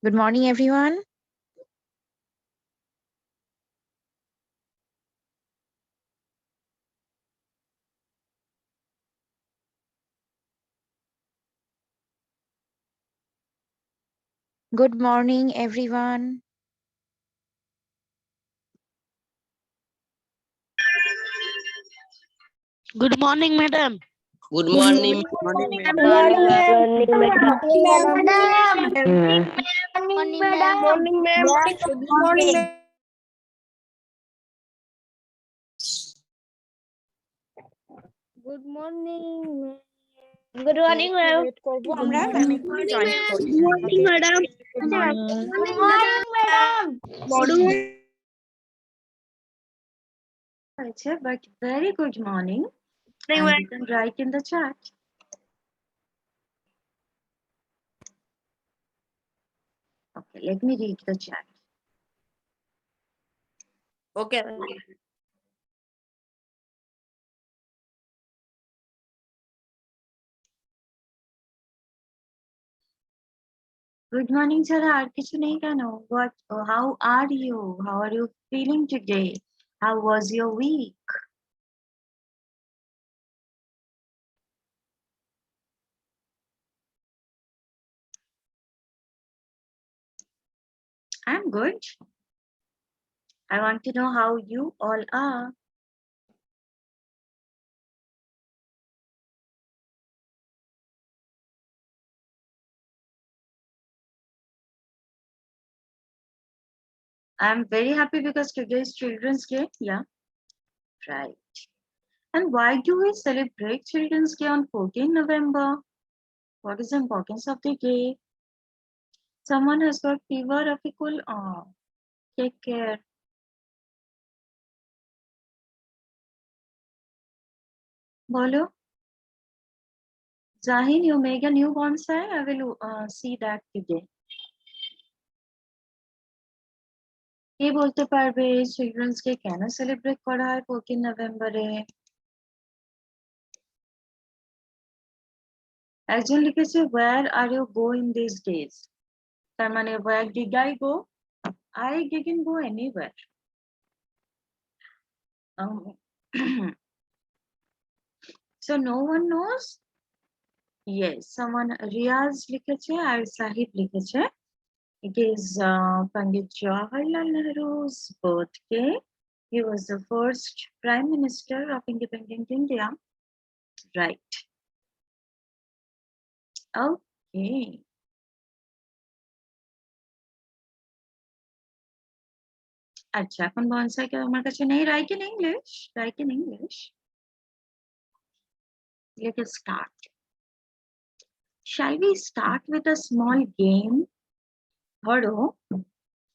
Good morning, everyone. Good morning, everyone. Good morning, madam. Good morning. Good morning, ma'am. Morning, madam. Morning, ma'am. Good morning, ma'am. Good morning. Good morning, ma'am. Wait করব আমরা ma'am একটু join করব Good morning, okay madam. Good morning Good morning, madam. But very good morning. And you can write in the chat. Okay, let me read the chat. Okay. Good morning, Sara. আর কিছু নেই কেন? What? How are you? How are you feeling today? How was your week? I'm good. I want to know how you all are. I'm very happy because today is Children's Day. Yeah, right. And why do we celebrate Children's Day on 14 November? What is the importance of the day? Someone has got fever, Rafikul. Oh, take care. Bolo. Zahin, you make a new bonsai. I will see that today. কে বলতে পারবে children's day কেন celebrate করা হয় 14 নভেম্বরে? একজন লিখেছে where are you go in these days? তার মানে where did I go? I didn't go anywhere. So no one knows? Yes, someone Riaz লিখেছে আর সাহিব লিখেছে. It is Pandit Jawaharlal Nehru's birthday. He was the first Prime Minister of independent India. Right. Okay. আচ্ছা এখন bonsai কে আমার কাছে নেই. Write in English. Write in English. Let us start. Shall we start with a small game? ধরো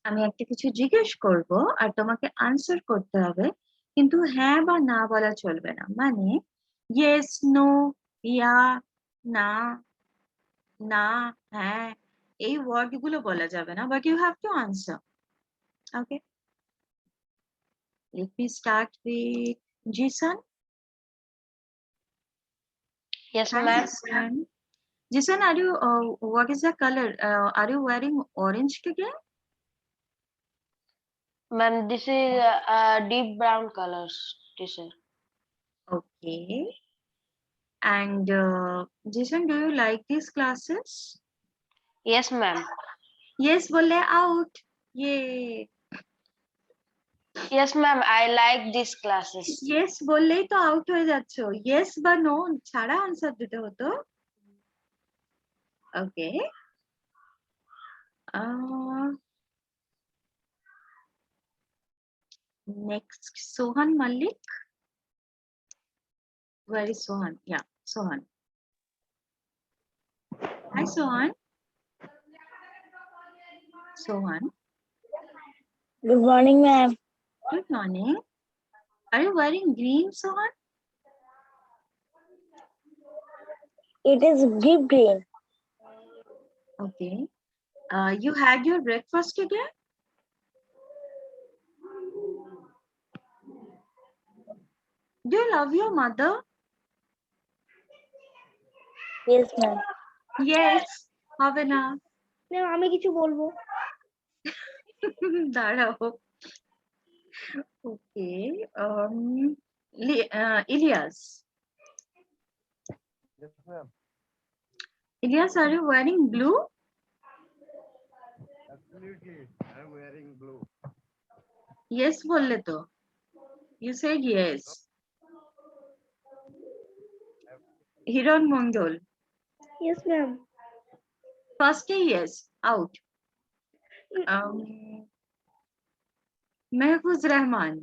আমি একটা কিছু জিজ্ঞেস করব আর তোমাকে আনসার করতে হবে, কিন্তু হ্যাঁ বা না বলা চলবে না. মানে yes, no, ইয়া, না, না, হ্যাঁ, এই ওয়ার্ড গুলো বলা যাবে না, but you have to answer. Okay. Let me start with Jisan. Yes, Hi, ma'am. Jisan. Jisan, are you? What is the color? Are you wearing orange today? Ma'am, this is deep brown colors t-shirt. Okay. And Jason, do you like these classes? Yes, ma'am. Yes, bolle out. Yay. Yes, ma'am. I like these classes. Yes, বললেই তো out হয়ে যাচ্ছ. Yes বা no ছাড়া answer দিতে হতো. Okay. Next, Sohan Malik. Where is Sohan? Yeah, Sohan. Hi, Sohan. Sohan. Good morning, ma'am. Good morning. Are you wearing green, Sohan? It is deep green. Okay. You had your breakfast today? Do you love your mother? Yes, ma'am. Yes. হবে না. আমি কিছু বলবো। দাঁড়াও। ওকে, Ilias, Yes, ma'am. Ilyas, are you wearing blue? Absolutely. I'm wearing blue. Yes, bolle to. You said yes. Hiran Mondol. Yes, ma'am. First yes, out. Mehfuz Rahman.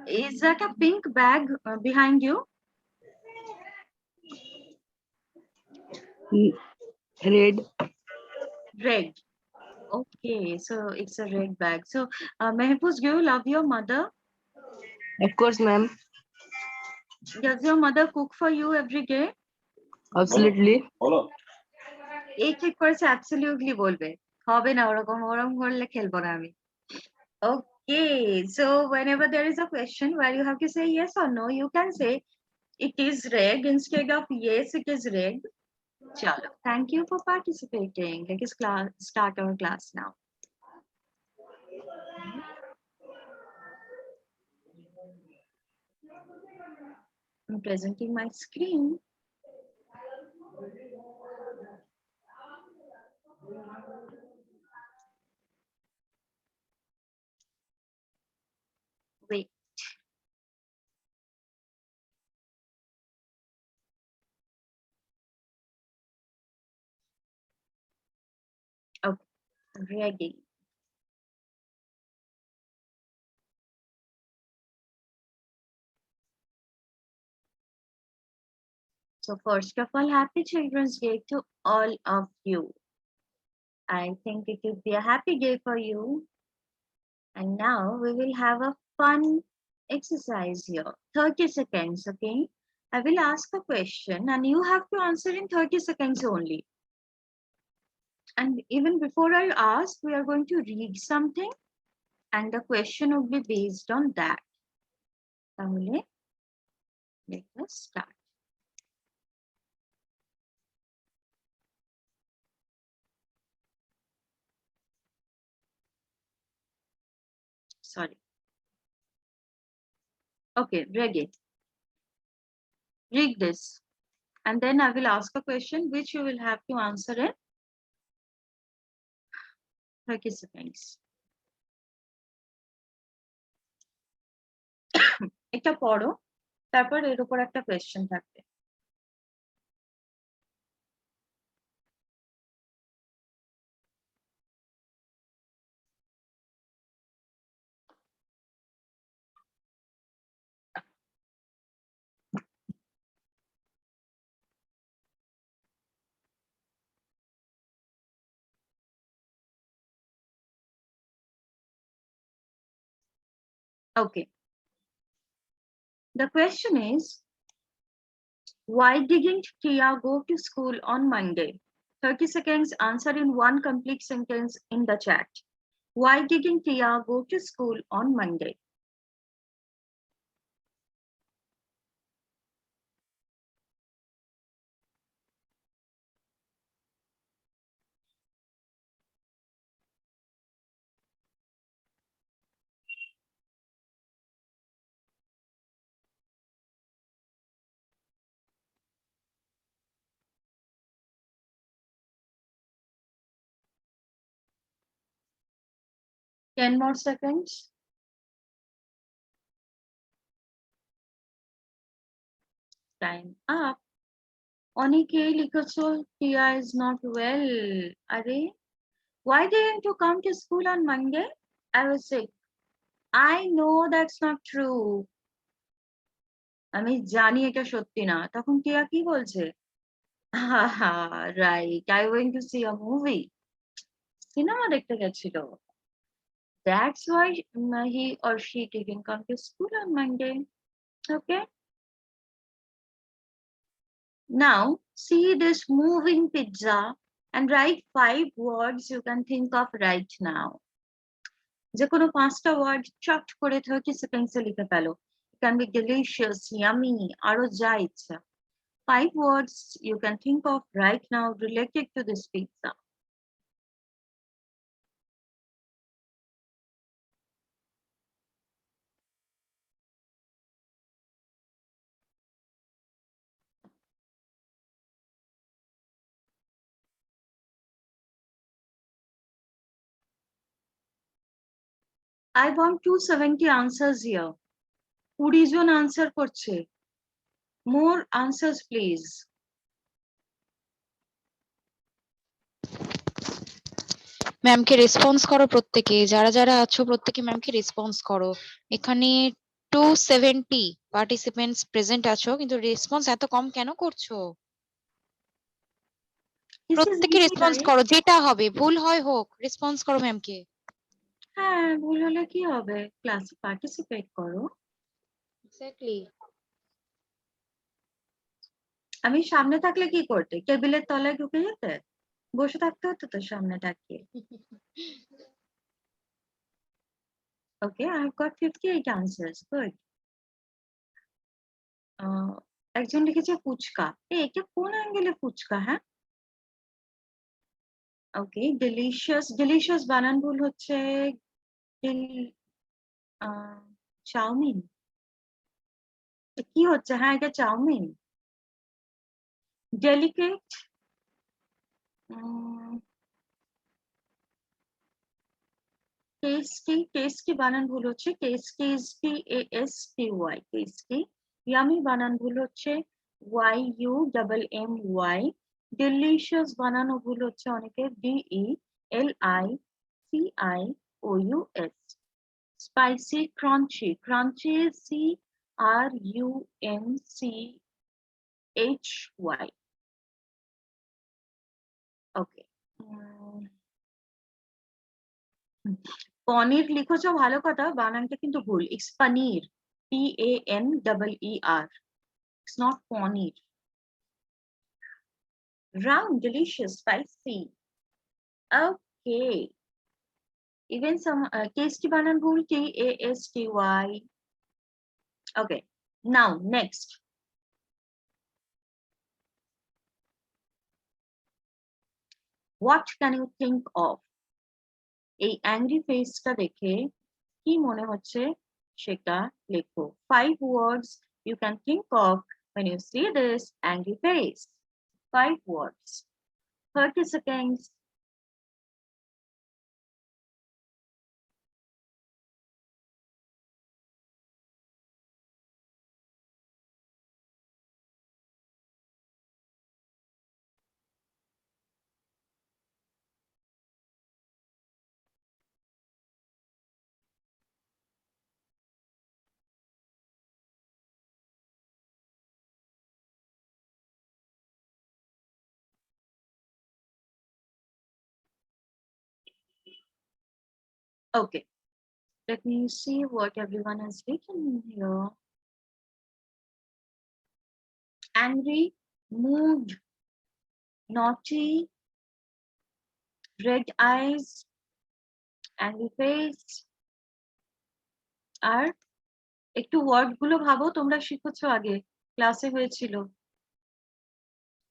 Is that a pink bag behind you? Red. Red. Okay, so it's a red bag. So, Mehfuz, do you love your mother? Of course, ma'am. Does your mother cook for you every day? Absolutely. এই ঠিক করেছে absolutely বলবে, হবে না ওরকম, ওরকম করলে খেলবো না আমি। Okay, so whenever there is a question where you have to say yes or no, you can say it is red instead of yes, it is red. Chalo, thank you for participating. Let us start our class now. I'm presenting my screen. Wait. Okay, ready. So first of all, happy Children's Day to all of you. I think it will be a happy day for you. And now we will have a fun exercise here. 30 seconds, okay? I will ask a question and you have to answer in 30 seconds only. And even before I ask, we are going to read something and the question will be based on that. Let us start. Sorry. Okay, ready. Read this. And then I will ask a question which you will have to answer in 30 seconds. এটা পড়ো, তারপর এর উপর একটা question থাকবে। Okay. The question is, why didn't Tia go to school on Monday? 30 seconds, answer in one complete sentence in the chat. Why didn't Tia go to school on Monday? Ten more seconds. Time up. Onike Likoso, Tia is not well. Are why didn't you come to school on Monday? I was sick. I know that's not true. আমি জানি এটা সত্যি না। তখন টিয়া কি বলছে? Right, I went to see a movie. Cinema দেখতে গেছিল। That's why he or she didn't come to school on Monday. Okay. Now see this moving pizza and write 5 words you can think of right now. যে কোনো 5টা word চট করে 30 সেকেন্ডসে লিখে ফেলো। can be delicious, yummy, aro ja ichha. 5 words you can think of right now related to this pizza. I want 270 answers here. 20 John answer করছে. More answers, please. ম্যামকে response করো প্রত্যেকে, যারা যারা আছো প্রত্যেকে ম্যামকে রেসপন্স করো। এখানে 270 পার্টিসিপেন্টস প্রেজেন্ট আছো, কিন্তু রেসপন্স এত কম কেন করছো? This is প্রত্যেকে easy, রেসপন্স guys. করো, যেটা হবে ভুল হয় হোক, রেসপন্স করো ম্যামকে। হ্যাঁ, ভুল হলে কি হবে? ক্লাসে পার্টিসিপেট করো। এক্স্যাক্টলি। আমি সামনে থাকলে কি করতে? টেবিলের তলায় ঢুকে যেতে? বসে থাকতে হতো তো সামনে তাকিয়ে। Okay, I've got 58 answers. Good. একজন লিখেছে ফুচকা। এটা কোন অ্যাঙ্গেলে ফুচকা? হ্যাঁ, ওকে। ডেলিশিয়াস, ডেলিশিয়াস বানান ভুল হচ্ছে চাউমিন। কি হচ্ছে? হ্যাঁ, এটা চাউমিন। ডেলিকেট, টেস্টি, টেস্টি বানান ভুল হচ্ছে টেস্টি, TASTY, টেস্টি। ইয়ামি বানান ভুল হচ্ছে YUMMY। ডেলিশিয়াস বানানো ভুল হচ্ছে অনেকের DELICIOUS। Spicy, crunchy, crunchy CRUNCHY। ওকে। পনির লিখেছো ভালো কথা, বানানটা কিন্তু ভুল। ইটস পানির, PANEER। It's not paneer. Round, delicious, spicy. Okay. Even some tasty banan bhul, TASTY. Okay. Now next. What can you think of? এই angry face টা দেখে কি মনে হচ্ছে সেটা লেখো। 5 words you can think of when you see this angry face. 5 words. 30 seconds. Okay. Let me see what everyone has written here. Angry, mood, naughty, red eyes, angry face. আর একটু word গুলো ভাবো, তোমরা শিখেছো আগে, ক্লাসে হয়েছিল।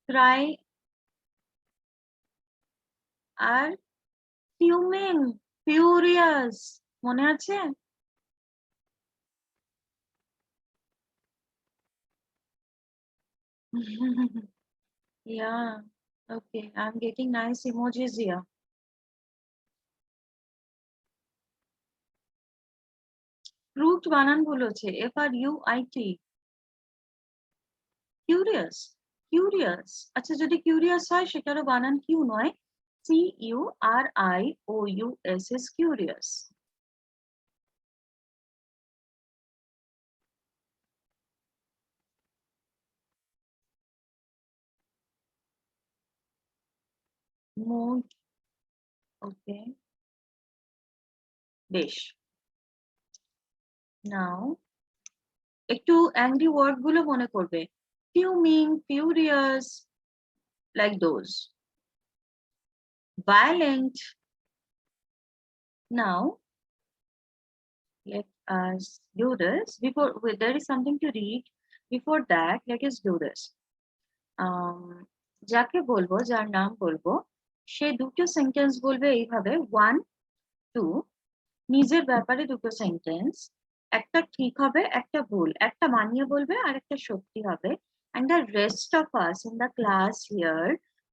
ক্রাই আর ফিউমিং, furious, মনে আছে? Yeah, okay, I'm getting nice emojis here. Fruit বানান ভুল হচ্ছে FRUIT। Curious, curious. আচ্ছা, যদি কিউরিয়াস হয় সেটারও বানান কিউ নয়, CURIOUS, কিউরিয়াস। মোড, ওকে, বেশ। নাও একটু অ্যাংরি ওয়ার্ড গুলো মনে করবে। ফিউমিং, furious, like those. Violent. Now, let do this. There is something to read. Before that, let us do this. যাকে বলবো, যার নাম বলবো, সে দুটো সেন্টেন্স বলবে এইভাবে 1 2, নিজের ব্যাপারে দুটো সেন্টেন্স, একটা ঠিক হবে একটা ভুল, একটা মানিয়ে বলবে আর একটা সত্যি হবে, and the rest of us in the class here,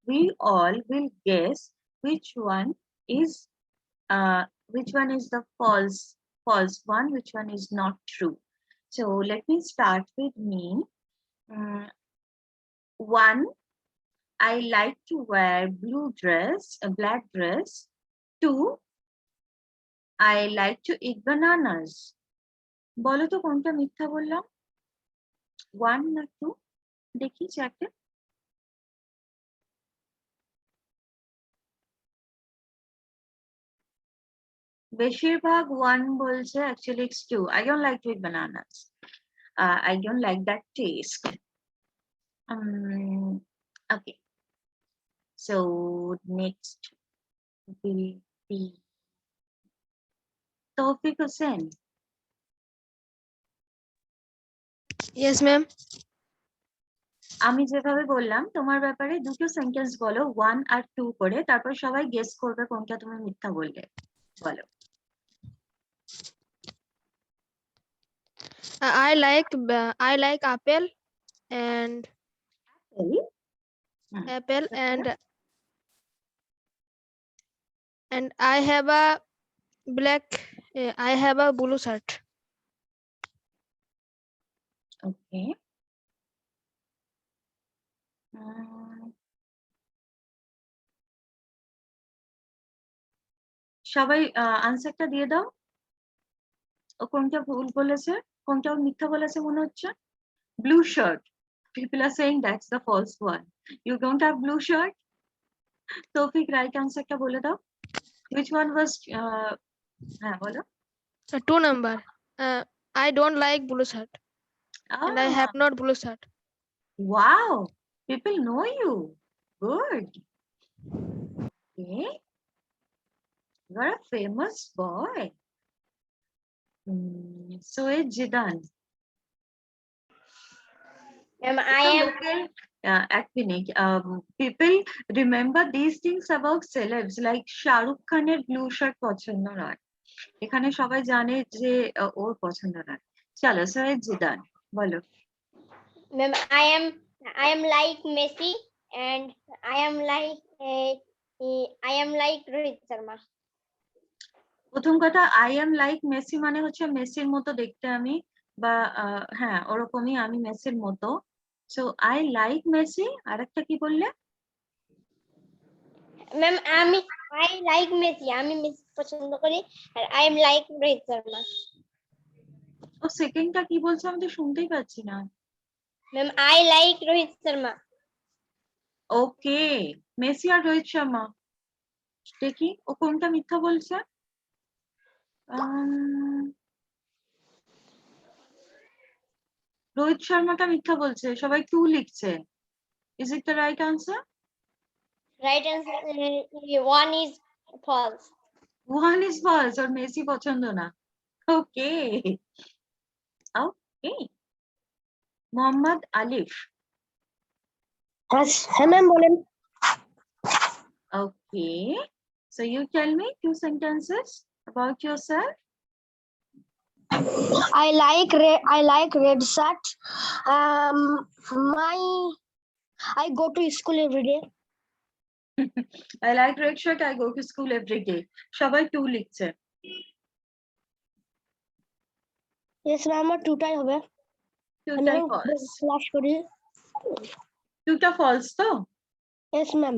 we all will guess which one is the false one, which one is not true. So let me start with me. 1, I like to wear a black dress. 2, I like to eat bananas. বলো তো কোনটা মিথ্যা বললাম, 1 না 2? দেখি চ্যাটে। বেশিরভাগ 1 বলছে, actually it's 2. I don't like to eat bananas. I don't like that taste. Okay. So next will be Tawfiq Hussain. Yes, ma'am. আমি যেভাবে বললাম তোমার ব্যাপারে দুটো সেন্টেন্স বলো, 1 আর 2 করে, তারপর সবাই গেস করবে কোনটা তুমি মিথ্যা বললে। বলো। I like apple and apple and I have a blue shirt. Okay. সবাই আনসারটা দিয়ে দাও। ও কোনটা ভুল বলেছে, কোনটা মিথ্যা বলেছে মনে হচ্ছে? Blue shirt. People are saying that's the false one. You don't have blue shirt? Tawfiq, right answerটা বলে দাও। Which one was হ্যাঁ বলো। 2 number. I don't like blue shirt and I have not blue shirt. Wow, people know you. Good. Okay. You're a famous boy. So is Jidan. I am Actinic. People remember these things about celebs, like Shahrukh Khaner blue shirt পছন্দ নয়, এখানে সবাই জানে যে ওর পছন্দ নয়। চলো Syed Zidane বলো। Ma'am, I am like Messi and I am like Rohit Sharma. প্রথম কথা, আই এম লাইক মেসি মানে হচ্ছে মেসির মতো দেখতে আমি, বা হ্যাঁ ওরকমই আমি মেসির মতো। So I like Messi. আর একটা কি বললে? Ma'am, I like Messi. আমি মেসি পছন্দ করি আর I am like Rohit Sharma. ও সেকেন্ডটা কি বলছে আমি তো শুনতেই পাচ্ছি না। Ma'am, I like Rohit Sharma. Okay, Messi আর রোহিত শর্মা। দেখি ও কোনটা মিথ্যা বলছে। রোহিত শর্মাটা মিথ্যা বলছে, সবাই 2 লিখছে। Is it the right answer? Right answer. 1 is false. 1 is false, or Messi পছন্দ না। ওকে ওকে। মোহাম্মদ আলিফ। হ্যাঁ ম্যাম বলেন। Okay, so you tell me 2 sentences about yourself. I like red shirt. I go to school every day. I like red shirt, I go to school every day. সবাই 2 লিখছে। Yes ma'am, আমার 2টাই হবে। 2টাই false। Class করি। 2টা false তো? Yes ma'am.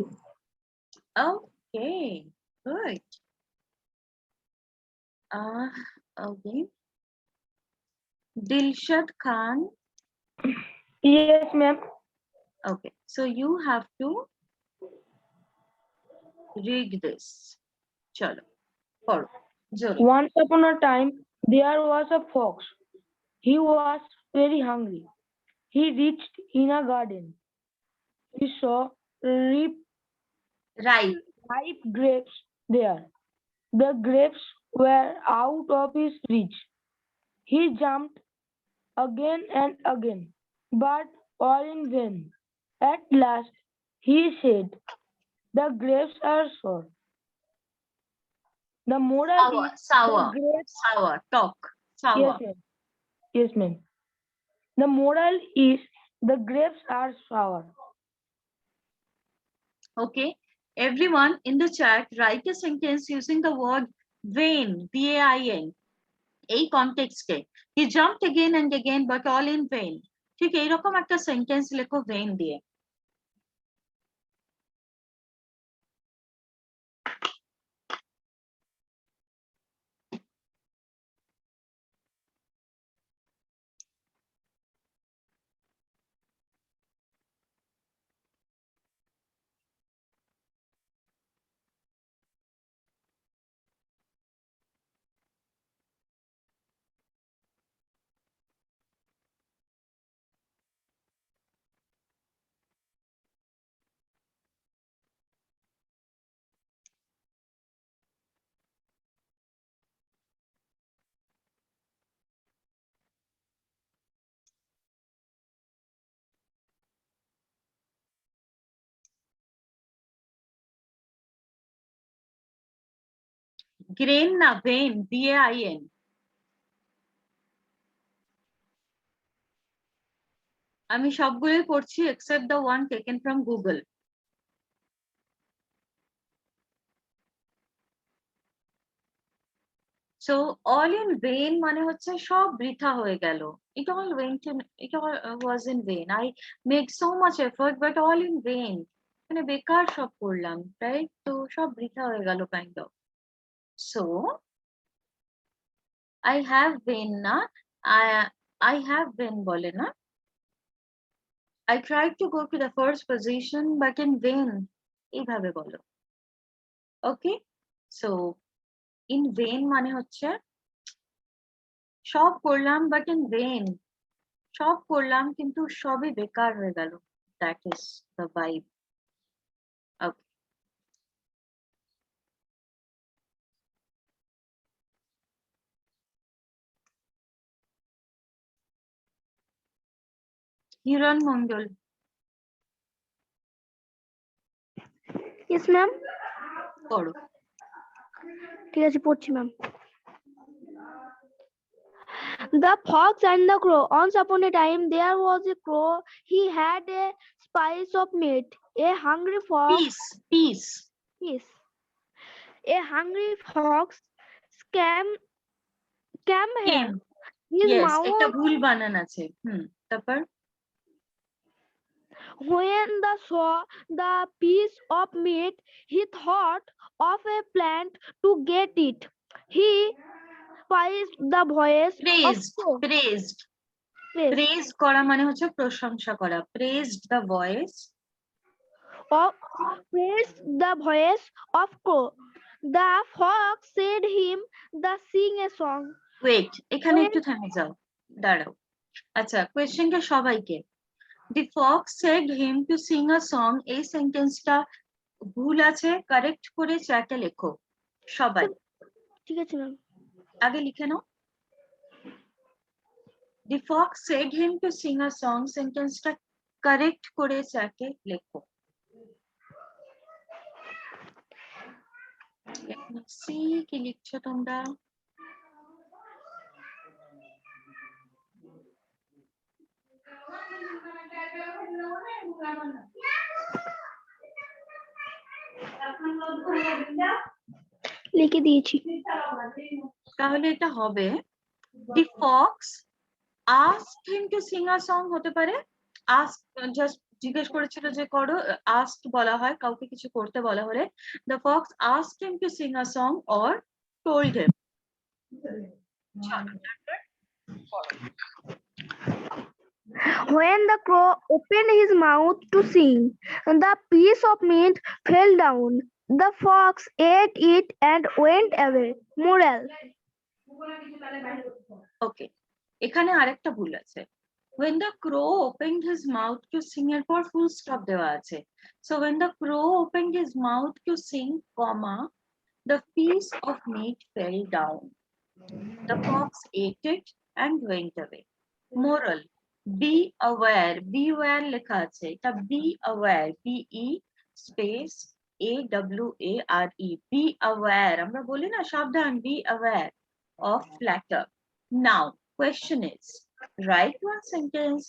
Okay, good. Okay. Dilshad Khan. Yes ma'am. Okay, so you have to read this. Chalo, paro. Joro. Once upon a time, there was a fox. He was very hungry. He reached in a garden. He saw ripe grapes there. The grapes were out of his reach. He jumped again and again, but all in vain. At last, he said, "The grapes are sour." The moral Sour, is sour, the grapes. sour, talk, sour. Yes, ma'am. Yes, ma'am. The moral is the grapes are sour. Okay, everyone in the chat, write a sentence using the word vain, V-A-I-N. এই কনটেক্সটে he jumped again and again but all in vain, ঠিক এইরকম একটা sentence লেখো vain দিয়ে। Grain না, when, V-A-I-N। আমি সবগুলোই পড়ছি except the one taken from Google. So all in vain মানে হচ্ছে সব বৃথা হয়ে গেল। It all went in, it all was in vain. I made so much effort but all in vain. মানে বেকার সব করলাম, right? তো সব বৃথা হয়ে গেল kind of. So I have been না, I have been বলে না। I tried to go to the first position but in vain, এইভাবে বলো। Okay, so in vain মানে হচ্ছে সব করলাম but in vain, সব করলাম কিন্তু সবই বেকার হয়ে গেল। That is the vibe. Okay. Hiran Mondal, Yes, ma'am. পড়ো। ঠিক আছে পড়ছি ma'am. The fox and the crow. Once upon a time there was a crow. He had a spice of meat. A hungry fox. Peace. Yes. A hungry fox came here. Came. His Yes, mouth. একটা ভুল বানান আছে। তারপর When the saw the piece of meat, he thought of a plan to get it. He praised the voice praised, of crow. praised. Praised. Praise করা মানে হচ্ছে প্রশংসা করা। Praised the voice. Praised the voice of crow. The fox said him the sing a song. Wait, এখানে একটু থেমে যাও, দাঁড়াও। আচ্ছা, কোয়েশ্চেনটা সবাইকে। The fox said him to sing a song, এই সেন্টেন্সটা ভুল আছে, কারেক্ট করে চ্যাটে লেখো সবাই। ঠিক আছে ম্যাম। আগে লিখে নাও। The fox said him to sing a song, সেন্টেন্সটা কারেক্ট করে চ্যাটে লেখো। Let me see কি লিখছো তোমরা। লিখে দিয়েছি। তাহলে এটা হবে The fox asked him to sing a song হতে পারে। ask just জিজ্ঞেস করেছিল যে করো, asked বলা হয় কাউকে কিছু করতে বলা হলে। The fox asked him to sing a song or told him. When the crow opened his mouth to sing, the piece of meat fell down. The fox ate it and went away. Moral. Okay, এখানে আরেকটা ভুল আছে। When the crow opened his mouth to sing, এর পর full stop দেওয়া আছে। So when the crow opened his mouth to sing, comma, the piece of meat fell down. The fox ate it and went away. Moral: be aware. Beware লেখা আছে, এটা be aware, be space aware, be aware, আমরা বলি না সাবধান, be aware of flatter. Now question is, write one sentence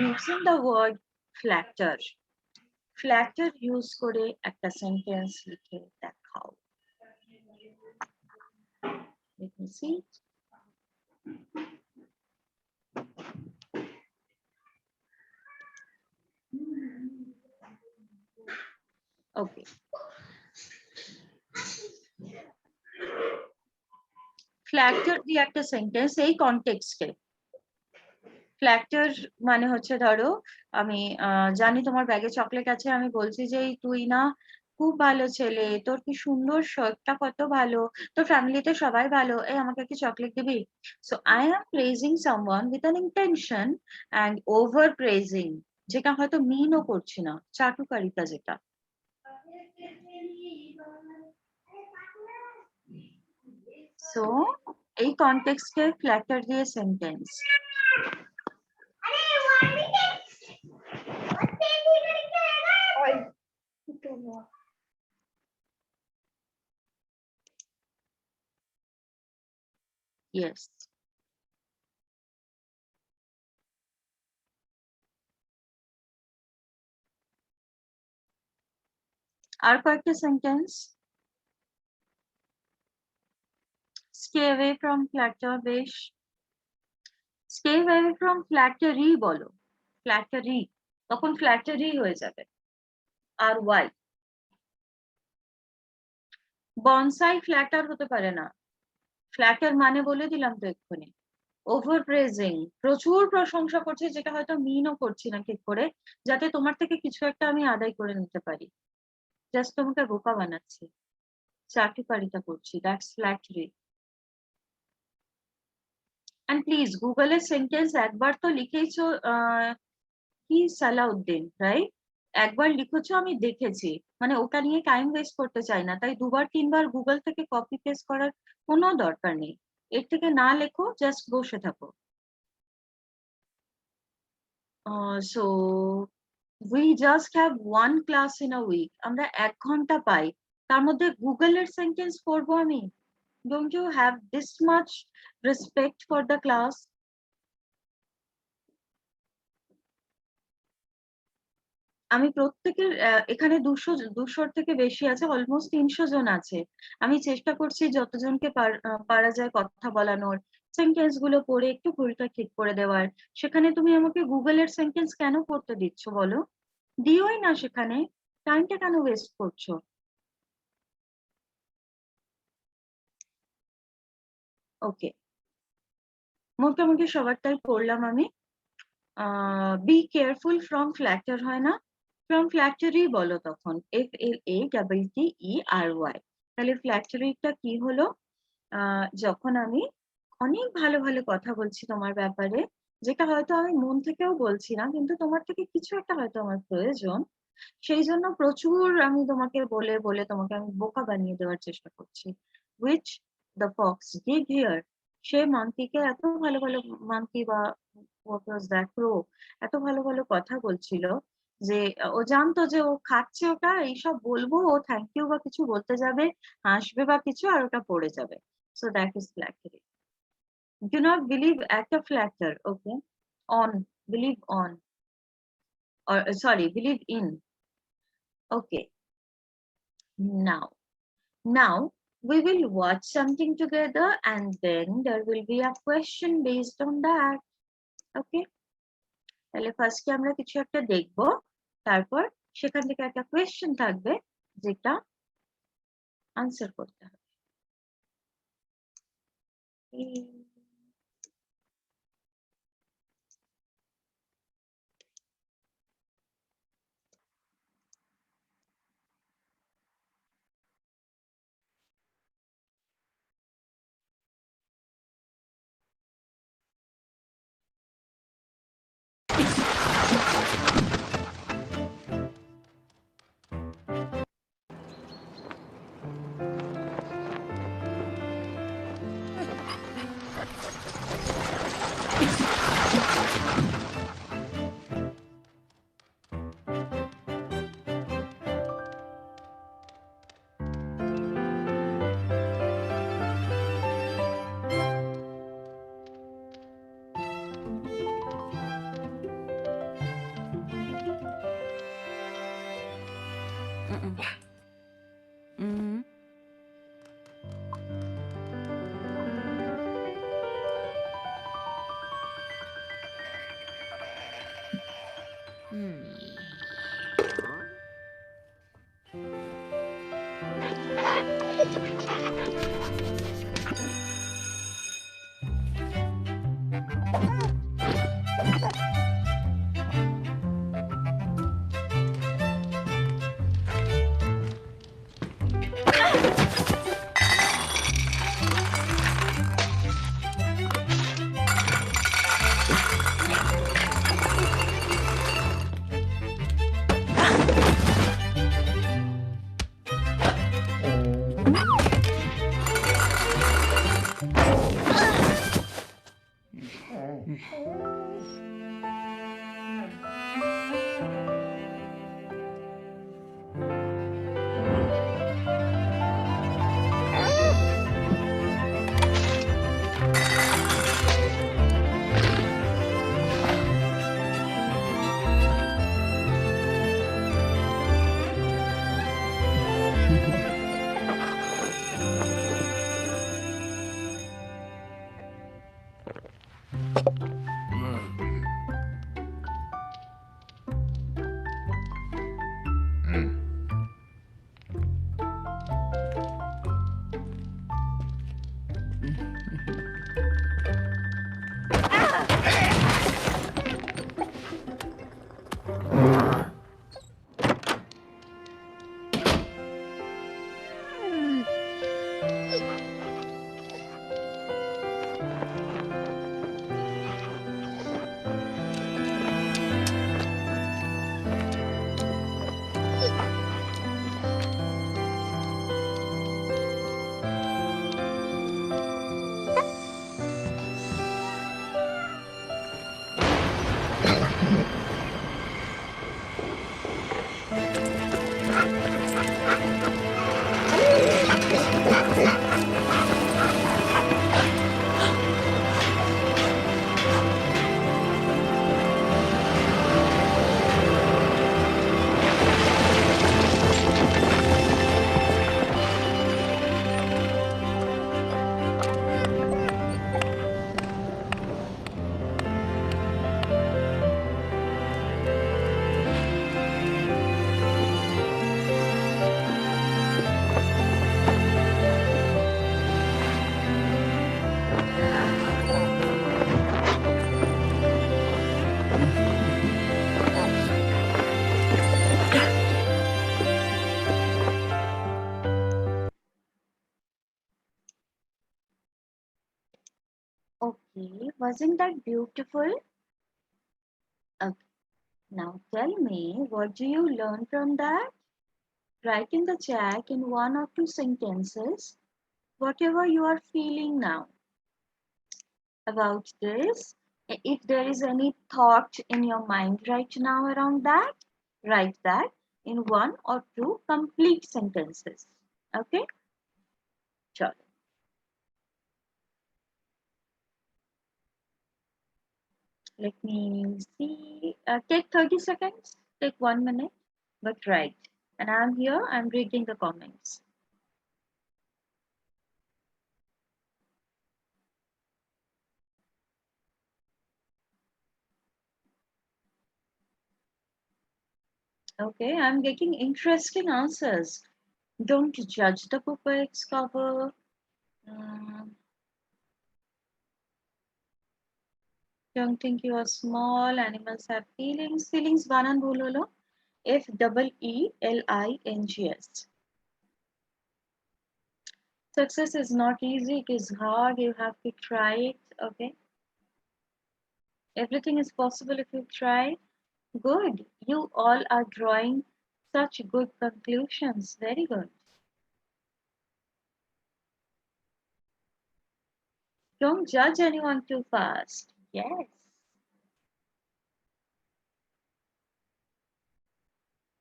using the word flatter. Flatter use করে একটা sentence লিখে দেখাও. Let me see. Okay. ফ্ল্যাক্টার দিয়ে একটা সেন্টেন্স এই কনটেক্সটে। ফ্ল্যাক্টার মানে হচ্ছে ধরো আমি জানি তোমার ব্যাগে চকলেট আছে, আমি বলছি যে তুই না খুব ভালো ছেলে, তোর কি সুন্দর শর্টটা কত ভালো, তোর ফ্যামিলিতে সবাই ভালো, এই আমাকে কি চকলেট দিবি? So I am praising someone with an intention and over praising, যেটা হয়তো মিনও করছি না, চাটুকারিতা যেটা। সো এই কনটেক্সটে ফ্ল্যাক্টার দিয়ে সেন্টেন্স। Yes. আর কয়েকটা sentence. Stay away from flatter, বেশ। Stay away from flattery বলো, flattery, তখন flattery হয়ে যাবে। আর why? বনসাই ফ্ল্যাটার হতে পারে না। ফ্ল্যাটার মানে বলে দিলাম তো এক্ষুনি, ওভার প্রেজিং, প্রচুর প্রশংসা করছে যেটা হয়তো মিনও করছি না ঠিক করে, যাতে তোমার থেকে কিছু একটা আমি আদায় করে নিতে পারি, জাস্ট তোমাকে বোকা বানাচ্ছি, চাটুকারিতা করছি, that's flattery. And please Google এর সেন্টেন্স একবার তো লিখেছো, কি সালাউদ্দিন, রাইট? একবার লিখেছো আমি দেখেছি, মানে ওটা নিয়ে টাইম ওয়েস্ট করতে চাই না, তাই দুবার তিনবার গুগল থেকে কপি পেস্ট করার কোনো দরকার নেই। এর থেকে না লেখো, জাস্ট বসে থাকো। So we just have one class in a week, আমরা 1 ঘন্টা পাই, তার মধ্যে গুগলের সেন্টেন্স পড়বো আমি? Don't you have this much respect for the class? আমি প্রত্যেকের এখানে 200 থেকে বেশি আছে, অলমোস্ট 300 জন আছে। আমি চেষ্টা করছি যতজনকে পারা যায় কথা বলানোর, সেন্টেন্স গুলো পড়ে একটু ভুলটা ঠিক করে দেওয়ার। সেখানে তুমি আমাকে গুগলের সেন্টেন্স কেন পড়তে দিচ্ছ বলো? দিওই না, সেখানে টাইমটা কেন ওয়েস্ট করছো? ওকে, মোটামুটি সবারটাই পড়লাম আমি। বি কেয়ারফুল ফ্রম ফ্ল্যাক্টার হয় না, ফ্রম ফ্ল্যাক্টারি বলো তখন, FLATTERY। তাহলে ফ্ল্যাক্টারিটা কি হলো? যখন আমি অনেক ভালো ভালো কথা বলছি তোমার ব্যাপারে, যেটা হয়তো আমি মন থেকেও বলছি না, কিন্তু তোমার থেকে কিছু একটা হয়তো আমার প্রয়োজন, সেই জন্য প্রচুর আমি তোমাকে বলে বলে তোমাকে আমি বোকা বানিয়ে দেওয়ার চেষ্টা করছি। which the fox did hear, সে মাংকিকে এত ভালো ভালো, মাংকি বা what was that, crow, এত ভালো ভালো কথা বলছিল যে ও জানতো যে ও খাচ্ছে ওটা, এইসব বলবো, ও থ্যাংক ইউ বা কিছু বলতে যাবে, হাসবে বা কিছু, আর ওটা পড়ে যাবে। So that is flattery. Do not believe at a flatter, okay? On, believe on, or sorry, believe in. Okay. Now we will watch something together and then there will be a question based on that. Okay? তাহলে ফার্স্টে আমরা কিছু একটা দেখবো, তারপর সেখান থেকে একটা কোয়েশ্চেন থাকবে যেটা আনসার করতে হবে। Okay, wasn't that beautiful? Okay, now tell me, what do you learn from that? Write in the chat in 1 or 2 sentences whatever you are feeling now about this. If there is any thought in your mind right now around that, write that in 1 or 2 complete sentences. Okay? Sure. Let me see. Take 30 seconds. Take 1 minute. But write. And I'm here. I'm reading the comments. Okay, I'm getting interesting answers. Don't judge the book by its cover. Don't think you are small. Animals have feelings. Feelings banan bololo. Felings. Success is not easy. It is hard. You have to try it. Okay. Everything is possible if you try. Good. You all are drawing such good conclusions. Very good. Don't judge anyone too fast. Yes.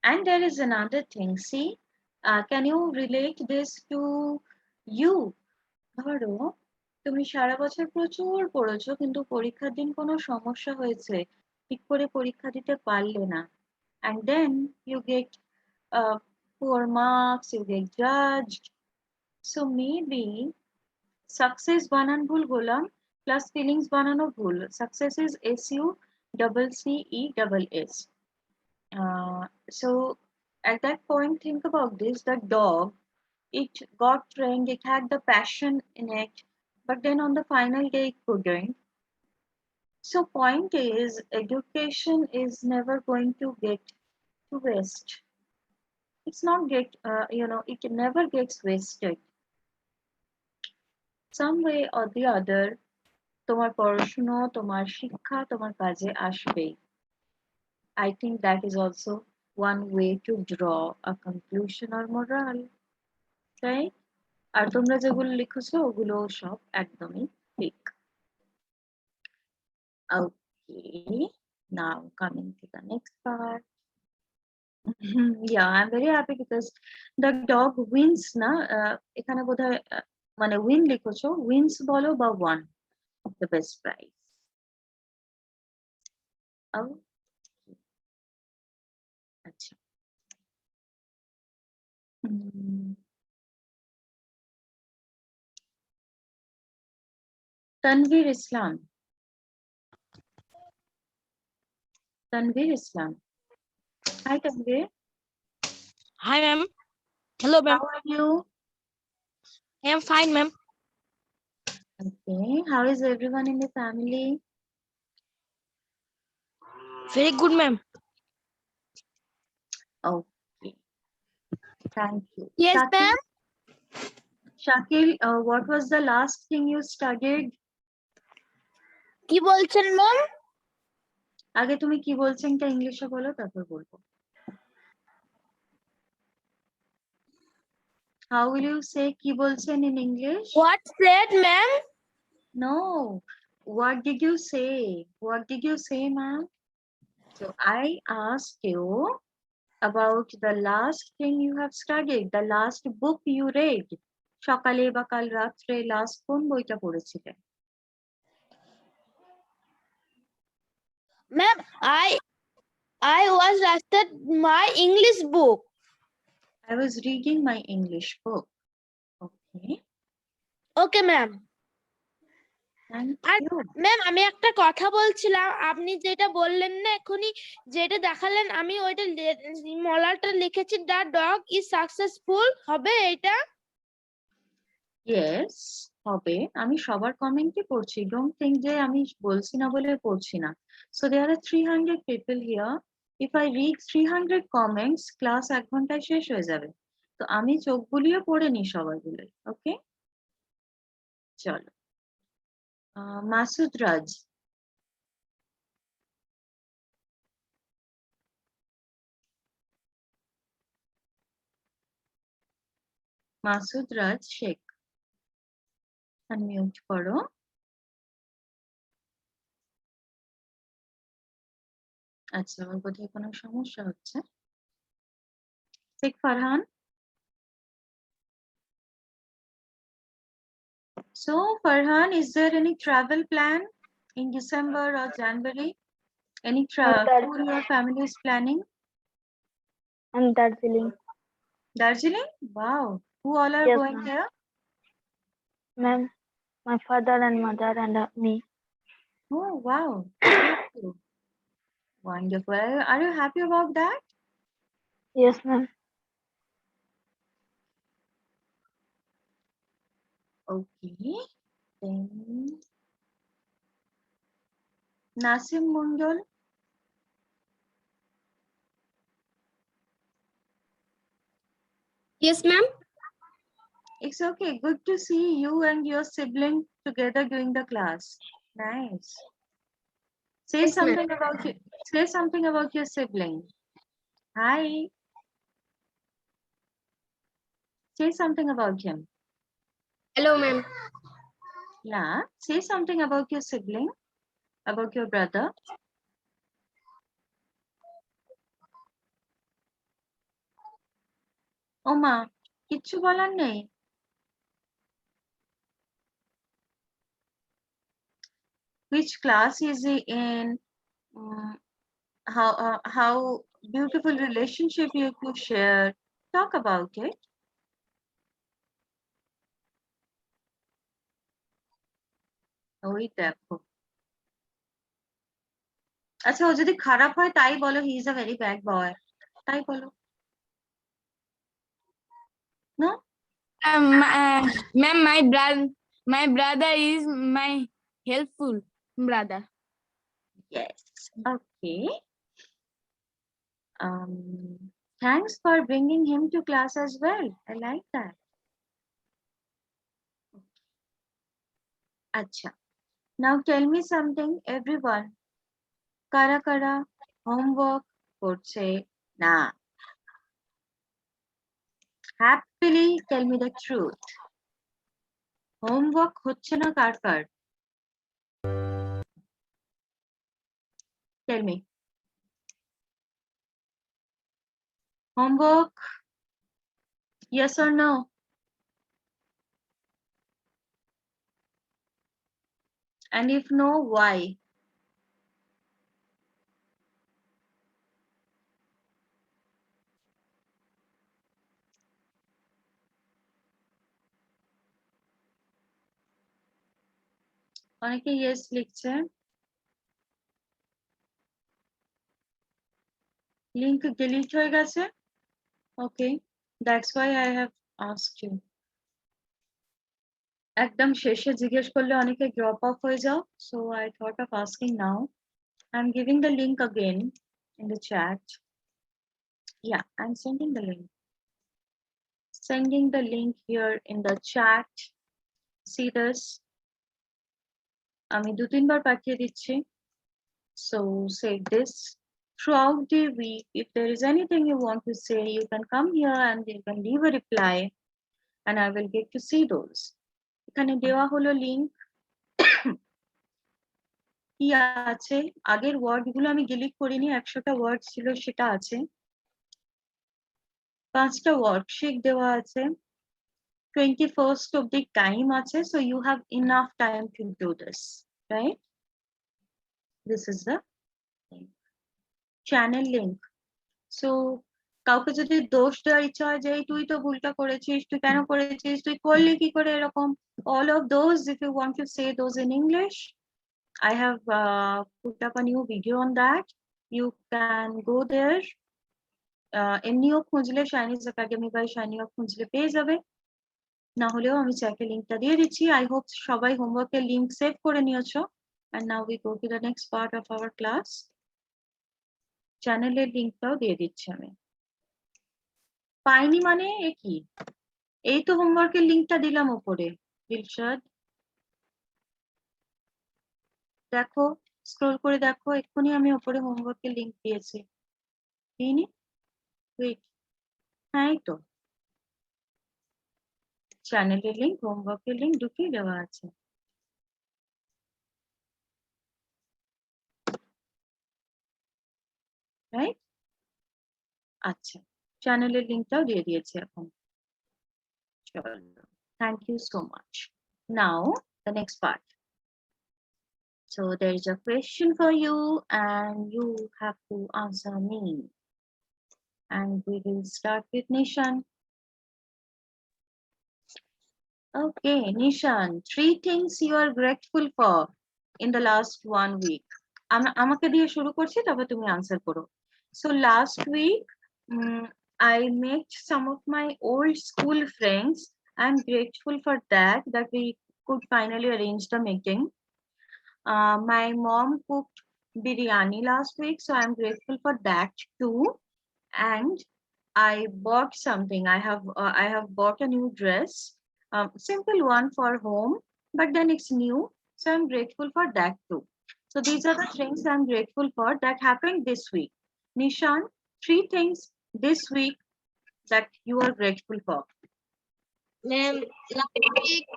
And there is another thing. See, can you relate this to you? ধরো তুমি সারা বছর প্রচুর পড়েছো কিন্তু পরীক্ষার দিন কোনো সমস্যা হয়েছে ঠিক করে পরীক্ষা দিতে পারলে না and then you get poor marks, you get judged. So maybe success বানান ভুল বললাম plus feelings বানানো ভুল. Success is SUCCESS. So at that point, think about this: the dog, it got trained, it had the passion in it, but then on the final day it couldn't. So point is, education is never going to get to waste. It's not it never gets wasted. Some way or the other, তোমার পড়াশোনা, তোমার শিক্ষা, তোমার কাজে আসবে. I think that is also one way to draw a conclusion or moral. Right? আর তোমরা যেগুলো লিখেছো ওগুলো সব একদমই ঠিক. Okay, now coming to the next part. Yeah, I'm very happy because the dog wins না, এখানে বোধহয় মানে win লিখেছো, wins বলো বা won the best prize. Oh, আচ্ছা. Tanvir Islam. Tanvir Islam. Hi Tanvir. Hi, ma'am. Hello, How are you? I am fine, ma'am. Okay. How is everyone in the family? Very good, ma'am. Okay. Thank you. Yes, Shakil- ma'am. Shakil, what was the last thing you studied? কি বলছেন ma'am? আগে তুমি কি বলছেন তা ইংলিশে বলো, তারপর বলবো. How will you say কি বলছেন in English? What said, ma'am? No. What did you say? What did you say, ma'am? So I asked you about the last thing you have studied, the last book you read. সকালে বা কাল রাত্রে last কোন বইটা পড়েছিলে? Ma'am, I was after my English book. I was reading my English book. Okay. Okay, ma'am. Thank আর- you. Ma'am আমি একটা কথা বলছিলাম, আপনি যেটা বললেন না এখনই, যেটা দেখালেন, আমি ওইটা মলাটা লিখেছি, দ্য ডগ ইজ সাকসেসফুল, হবে এটা? Yes, হবে. আমি সবার কমেন্টই পড়ছি. Don't think যে আমি বলছি না বলে পড়ছি না. So there are 300 people here. If I read 300 comments, class 1 ঘন্টায় শেষ হয়ে যাবে. তো আমি চোখ বুলিয়ে পড়ে নি সবাইগুলো. ওকে? চলো. মাসুদ রাজ. মাসুদ রাজ শেখ. আনমিউট করো. আচ্ছা, ওর বোধহয় কোনো সমস্যা হচ্ছে. Sheikh Farhan. So Farhan, is there any travel plan in December or January? Any tour your family is planning? And Darjeeling. Darjeeling? Wow. Who all are Yes, going ma'am. there? Ma'am, my father and mother and me. Oh, wow. Wonderful. Wonderful. Are you happy about that? Yes, ma'am. Okay. Then Nasim Mundal. Yes, ma'am. It's okay. Good to see you and your sibling together during the class. Nice. Say Yes, ma'am. something about you. Say something about your sibling. Hi. Say something about him. Hello, ma'am. Yeah. Say something about your sibling, about your brother. Oma, কিচ্ছু বলার নেই? Which class is he in? How beautiful relationship you two share. Talk about it. ওই দেখো. আচ্ছা, ও যদি খারাপ হয় তাই বলো, he is a very bad boy. তাই বলো. No? Ma'am, my brother is my helpful brother. Yes. Okay. Thanks for bringing him to class as well. I like that. Acha. Now tell me something, everyone. Kara kara homework korche na. Happily tell me the truth. Homework হচ্ছে না কার কার? Tell me. Homework? Yes or no? And if no, why? অনেকে yes লিখছে। Link delete হয়ে গেছে? Okay, that's why I have asked you. একদম শেষে জিজ্ঞেস করলে অনেকে drop off হয়ে যাও, so I thought of asking now. I'm giving the link again in the chat. Yeah, I'm sending the link. Sending the link here in the chat. See this? আমি 2-3 বার পাঠিয়ে দিচ্ছি। So save this. Throughout the week, if there is anything you want to say, you can come here and you can leave a reply and I will get to see those. এখানে দেওয়া হলো link। কি আছে? আগের word গুলো আমি delete করিনি, 100টা word ছিল সেটা আছে। 5টা ওয়ার্কশিট দেওয়া আছে। 21st of the time আছে, so you have enough time to do this, right? This is the link. Channel link. So কাউকে যদি দোষ দেওয়ার ইচ্ছা হয় যে তুই তো ভুলটা করেছিস, তুই কেন করেছিস, তুই করলি কি করে এরকম, all of those, if you want to say those in English, I have put up a new video on that. You can go there. এমনিও খুঁজলে Shinies Academy by Shiny খুঁজলে পেয়ে যাবে, না হলেও আমি চ্যাটে লিংকটা দিয়ে দিচ্ছি। I hope সবাই হোমওয়ার্কের লিংক সেভ করে নিয়েছো। And now we go to the next part of our class. চ্যানেলের লিংকটাও দিয়ে দিচ্ছি আমি। পাইনি মানে এ কি? এই তো হোমওয়ার্কের লিংকটা দিলাম উপরে। দিলশাদ দেখো, স্ক্রল করে দেখো, এক্ষুনি আমি উপরে হোমওয়ার্কের লিংক দিয়েছি। দিইনি? ওয়েট, হ্যাঁ এই তো চ্যানেলের লিংক, হোমওয়ার্কের লিংক দুটোই দেওয়া আছে। রাইট? আচ্ছা, চ্যানেলের লিংকটাও দিয়ে দিয়েছি এখন। চলো, thank you so much. Now the next part. So there is a question for you and you have to answer me. And we will start with Nishan. Okay, Nishan, 3 things you are grateful for in the last 1 week. আমাকে দিয়ে শুরু করছি, তবে তুমি answer করো। So last week, I met some of my old school friends. I'm grateful for that we could finally arrange the meeting. My mom cooked biryani last week, so I'm grateful for that too. And I bought something. I have bought a new dress, simple one for home, but then it's new, so I'm grateful for that too. So these are the things I'm grateful for that happened this week. Nishan, 3 things this week that you are grateful for. Ma'am, last week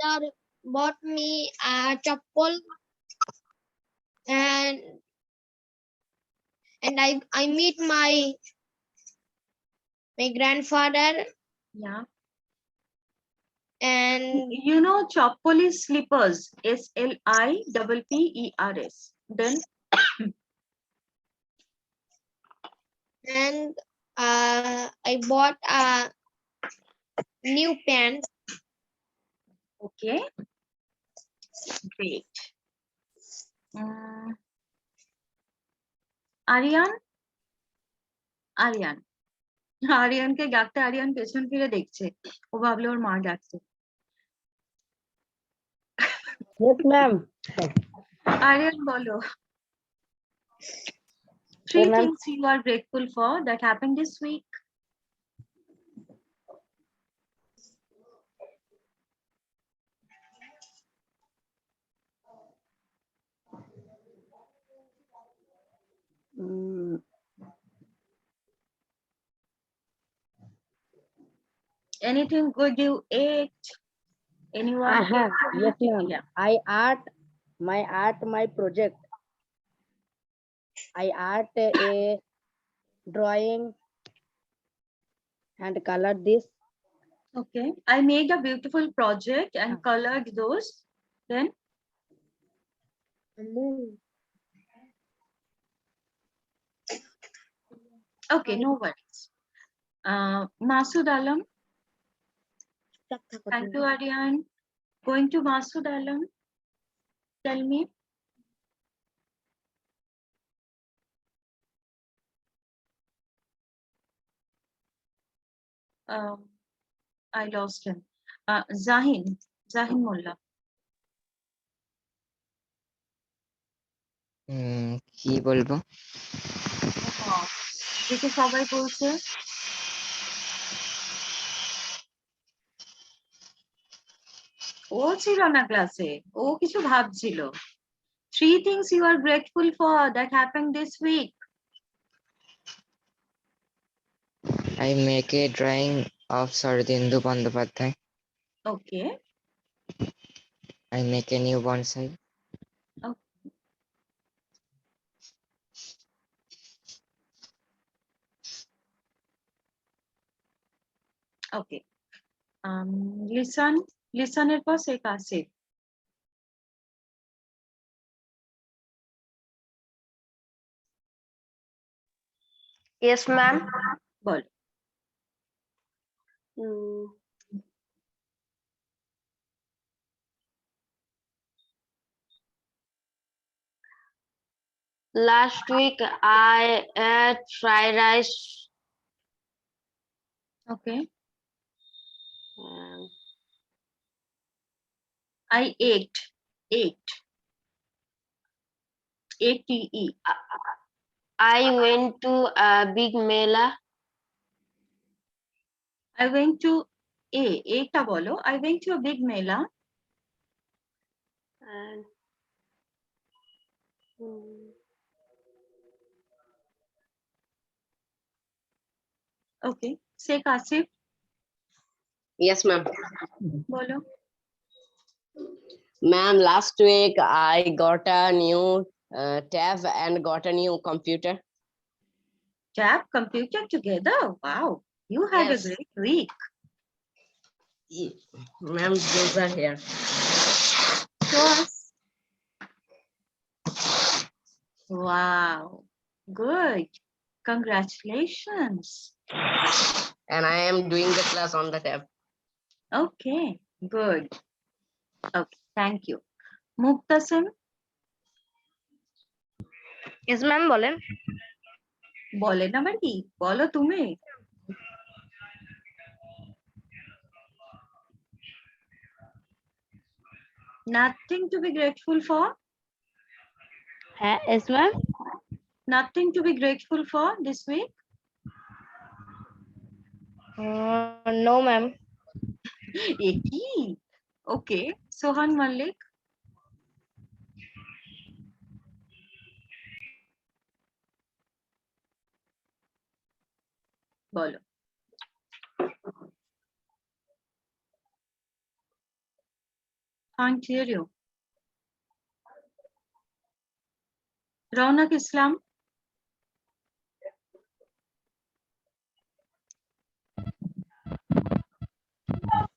sir bought me a chappal and I meet my grandfather Yeah. and You know, chappal is slippers. SLIPPERS. Then I bought a new pants. okay, great. আরিয়ানকে ডাকতে, আরিয়ান পেছন ফিরে দেখছে, ও ভাবলে ওর মা ডাকছে। Yes, ma'am. Aryan বলো। Three ma'am. things you are grateful for that happened this week. Anything good you ate? Anyone? I have, yes, ma'am. Yeah. My project. I art a drawing and colored this. Okay. I made a beautiful project and colored those. Then okay, no worries. Masood Alam. Thank you, Aryan. Going to Masood Alam. Tell me. I lost him. Zahin Mullah. কি বলবো? যেটা সবাই বলছে ও ছিল না ক্লাসে, ও কিছু ভাবছিল। 3 things you are grateful for that happened this week. I make a drawing of Shardindu Bandyopadhyay. Okay. I make a new bonsai. Okay. Listener পর Sheikh Asif. Yes, ma'am. Ball. Last week I ate fried rice. Okay. Um, I ate. ATE. I went to a big mela. I went to টা বলো। I went to a big mela. And Okay. Sheikh Asif Yes, ma'am. বলো। Ma'am, last week I got a new tab and got a new computer. Tab, computer together. Wow. You had Yes. a great week. Ma'am, those are here. Show us. Wow. Good. Congratulations. And I am doing the class on the tab. Okay. Good. Okay. Thank you. Muktasim, Yes, ma'am. বলেন। বলেন আবার কি? বলো তুমি। Nothing to be grateful for. Yes, ma'am. Nothing to be grateful for this week. No, ma'am. Eki. Okay. Sohan Malik. বলো। Can't hear you. Raunak Islam.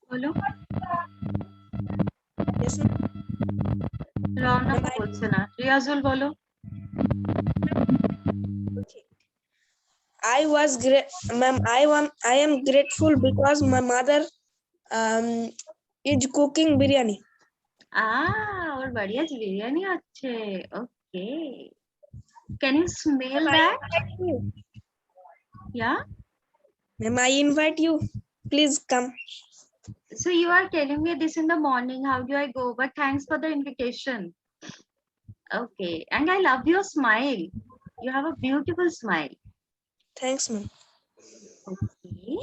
বলো। রওনক বলছে না। রিয়াজুল বলো। Ma'am, I am grateful because my mother is cooking biryani. ওর বাড়ি আজ বিরিয়ানি আছে। ওকে। Can you smell that? Yeah. Ma'am, I invite you. Please come. So you are telling me this in the morning. How do I go? But thanks for the invitation. Okay. And I love your smile. You have a beautiful smile. Thanks, ma'am. Okay.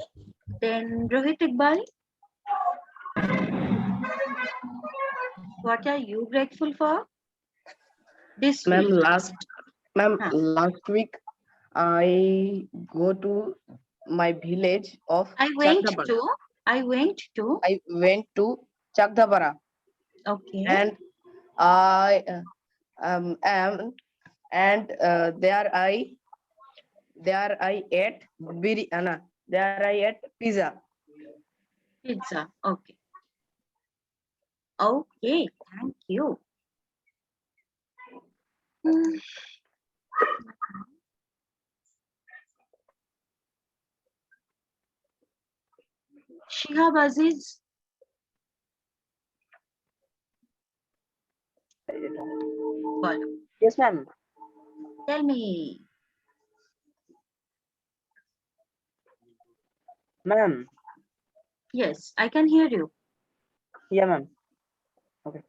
Then Rohit Iqbal, what are you grateful for this Ma'am, week? Huh. last week I go to my village of I went Chakdapara. to. I went to Chakdapara Okay. and I am and there I ate biryani. There I ate pizza. Pizza. Okay. Okay. Thank you. Hmm. Shihab Aziz, bolo. Yes, ma'am. Tell me. Ma'am. Yes, I can hear you. Yeah, ma'am. Okay.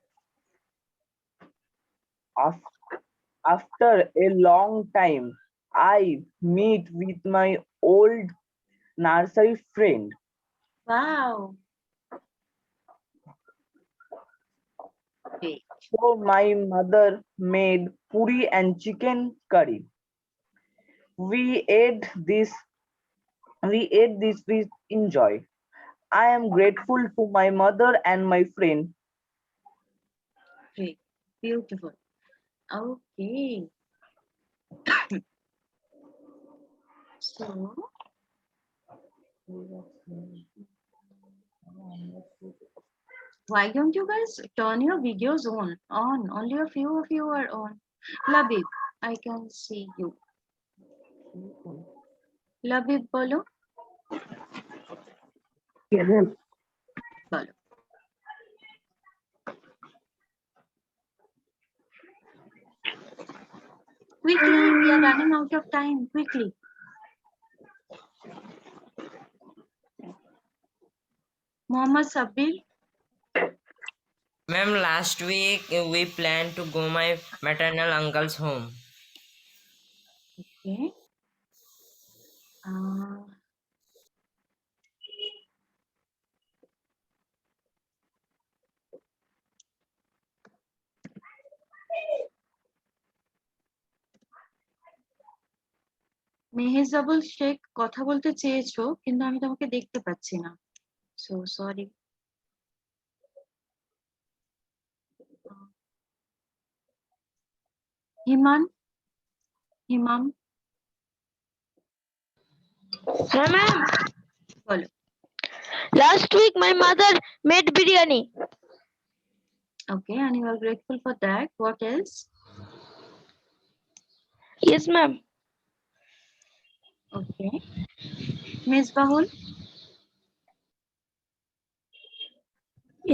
After a long time, I meet with my old nursery friend. Wow. Okay. So my mother made puri and chicken curry. We ate this with enjoy. I am grateful to my mother and my friend. Great. Beautiful. Okay. So, why don't you guys turn your videos on? Only a few of you are on. Labib, I can see you. Labib, bolo. Yes, ma'am. Bolo. Quickly, we are running out of time. Quickly. Mohammad Sabir. Ma'am, last week we planned to go my maternal uncle's home. Okay. মেহেজাবুল Sheikh কথা বলতে চেয়েছো কিন্তু আমি তোমাকে দেখতে পাচ্ছি না so sorry হিমান হিমাম Ma'am, বলো last week my mother made biryani. okay and you are grateful for that what else Yes, ma'am. okay Misbahul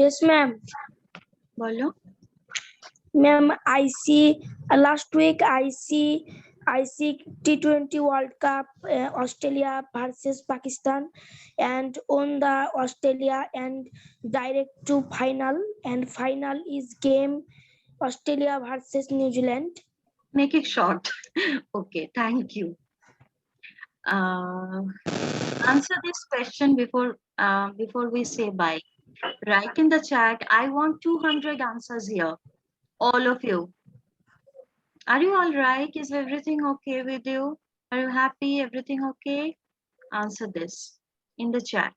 Yes, ma'am. বলো Ma'am, last week I see T20 World Cup, Australia versus Pakistan, and on the Australia and direct to final, and final is game Australia versus New Zealand. make it short okay thank you answer this question before we say bye write in the chat I want 200 answers here all of you are you all right is everything okay with you are you happy everything okay answer this in the chat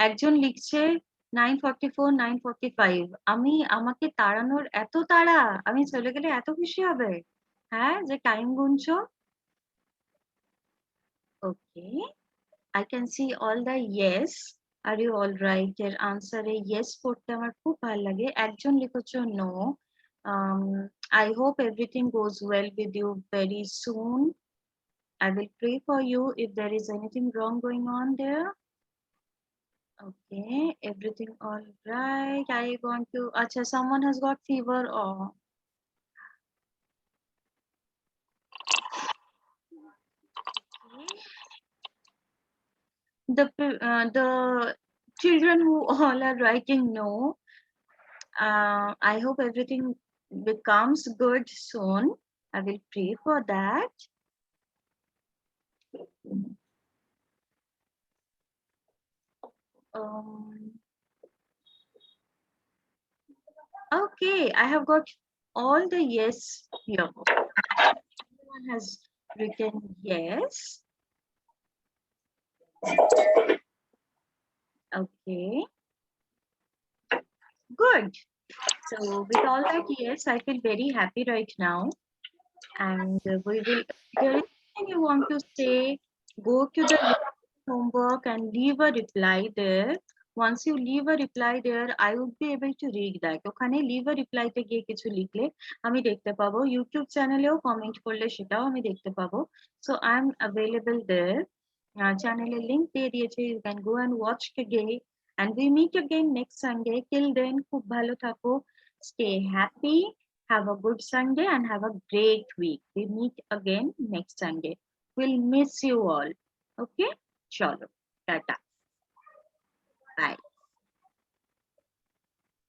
একজন লিখছে 944 945 আমি আমাকে তাড়ানোর এত তাড়া আমি চলে গেলে এত খুশি হবে হ্যাঁ যে টাইম গুনছো okay I can see all the yes are you all right এর আনসারে yes পড়তে আমার খুব ভালো লাগে একজন লিখেছো no I hope everything goes well with you very soon I will pray for you if there is anything wrong going on there okay everything all right I want to acha someone has got fever or the children who all are writing no I hope everything becomes good soon. I will pray for that. Okay, I have got all the yes here. Everyone has written yes. Okay. Good. So with all that yes, I feel very happy right now. And we will, if there is anything you want to say, go to the homework and leave a reply there. Once you leave a reply there, I would be able to read that. ওখানে leave a reply তে গিয়ে কিছু লিখলে আমি দেখতে পাবো, YouTube চ্যানেলেও comment করলে সেটাও আমি দেখতে পাবো। So I am available there. চ্যানেলের লিংক দিয়ে দিয়েছে, you can go and watch again, and we meet again next Sunday. Till then, খুব ভালো থাকো, stay happy, have a good Sunday and have a great week. We meet again next Sunday. We'll miss you all. Okay, chalo, tata.